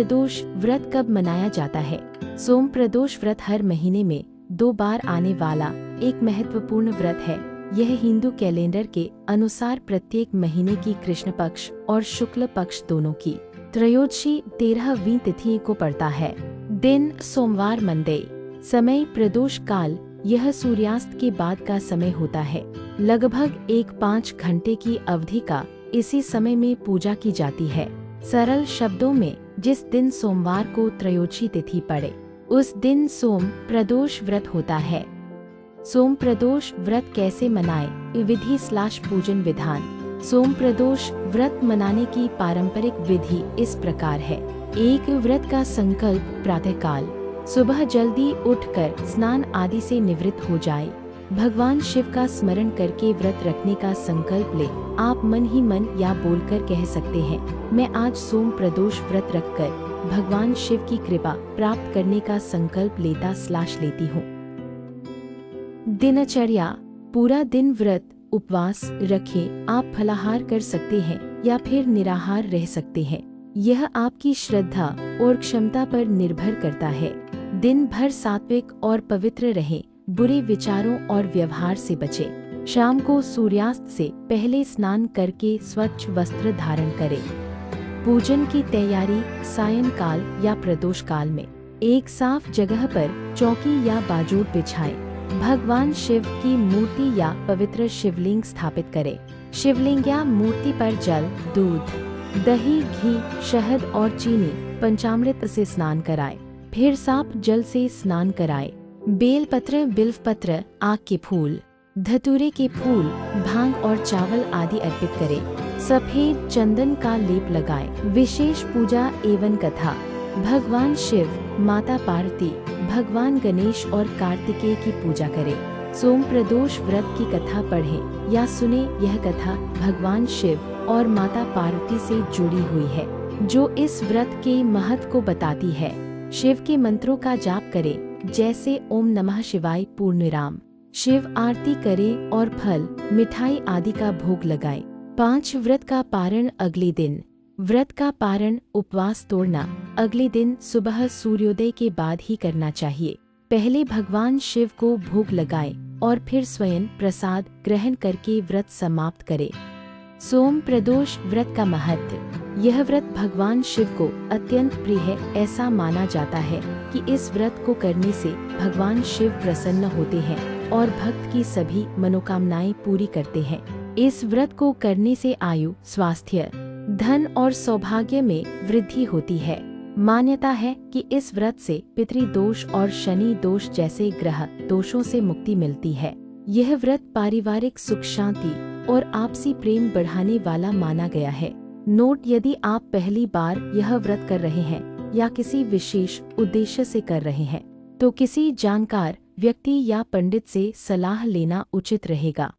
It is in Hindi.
प्रदोष व्रत कब मनाया जाता है? सोम प्रदोष व्रत हर महीने में 2 बार आने वाला एक महत्वपूर्ण व्रत है। यह हिंदू कैलेंडर के अनुसार प्रत्येक महीने की कृष्ण पक्ष और शुक्ल पक्ष दोनों की त्रयोदशी 13वीं तिथि को पड़ता है। दिन सोमवार मंडे। समय प्रदोष काल। यह सूर्यास्त के बाद का समय होता है। लगभग 5 घंटे की अवधि का इसी समय में पूजा की जाती है। सरल शब्दों में, जिस दिन सोमवार को त्रयोदशी तिथि पड़े उस दिन सोम प्रदोष व्रत होता है। सोम प्रदोष व्रत कैसे मनाएं? विधि/पूजन विधान। सोम प्रदोष व्रत मनाने की पारंपरिक विधि इस प्रकार है। 1 व्रत का संकल्प प्रातःकाल। सुबह जल्दी उठकर स्नान आदि से निवृत्त हो जाए। भगवान शिव का स्मरण करके व्रत रखने का संकल्प ले। आप मन ही मन या बोलकर कह सकते हैं, मैं आज सोम प्रदोष व्रत रखकर भगवान शिव की कृपा प्राप्त करने का संकल्प लेता/लेती हूँ। दिनचर्या। पूरा दिन व्रत उपवास रखें। आप फलाहार कर सकते हैं या फिर निराहार रह सकते हैं। यह आपकी श्रद्धा और क्षमता पर निर्भर करता है। दिन भर सात्विक और पवित्र रहें। बुरे विचारों और व्यवहार से बचें। शाम को सूर्यास्त से पहले स्नान करके स्वच्छ वस्त्र धारण करें। पूजन की तैयारी सायंकाल या प्रदोष काल में एक साफ जगह पर चौकी या बाजूट बिछाएं। भगवान शिव की मूर्ति या पवित्र शिवलिंग स्थापित करें। शिवलिंग या मूर्ति पर जल, दूध, दही, घी, शहद और चीनी पंचामृत से स्नान कराएं। फिर साफ जल से स्नान कराएं। बेलपत्र, बिल्वपत्र, आक के फूल, धतूरे के फूल, भांग और चावल आदि अर्पित करें। सफेद चंदन का लेप लगाएं। विशेष पूजा एवं कथा। भगवान शिव, माता पार्वती, भगवान गणेश और कार्तिकेय की पूजा करें। सोम प्रदोष व्रत की कथा पढ़ें या सुने। यह कथा भगवान शिव और माता पार्वती से जुड़ी हुई है, जो इस व्रत के महत्व को बताती है। शिव के मंत्रों का जाप करें, जैसे ओम नमः शिवाय, पूर्णविराम। शिव आरती करें और फल, मिठाई आदि का भोग लगाएं। 5 व्रत का पारण अगले दिन। व्रत का पारण उपवास तोड़ना अगले दिन सुबह सूर्योदय के बाद ही करना चाहिए। पहले भगवान शिव को भोग लगाएं और फिर स्वयं प्रसाद ग्रहण करके व्रत समाप्त करें। सोम प्रदोष व्रत का महत्व। यह व्रत भगवान शिव को अत्यंत प्रिय है। ऐसा माना जाता है कि इस व्रत को करने से भगवान शिव प्रसन्न होते हैं और भक्त की सभी मनोकामनाएं पूरी करते हैं। इस व्रत को करने से आयु, स्वास्थ्य, धन और सौभाग्य में वृद्धि होती है। मान्यता है कि इस व्रत से पितृदोष और शनि दोष जैसे ग्रह दोषों से मुक्ति मिलती है। यह व्रत पारिवारिक सुख शांति और आपसी प्रेम बढ़ाने वाला माना गया है। नोट: यदि आप पहली बार यह व्रत कर रहे हैं या किसी विशेष उद्देश्य से कर रहे हैं, तो किसी जानकार व्यक्ति या पंडित से सलाह लेना उचित रहेगा।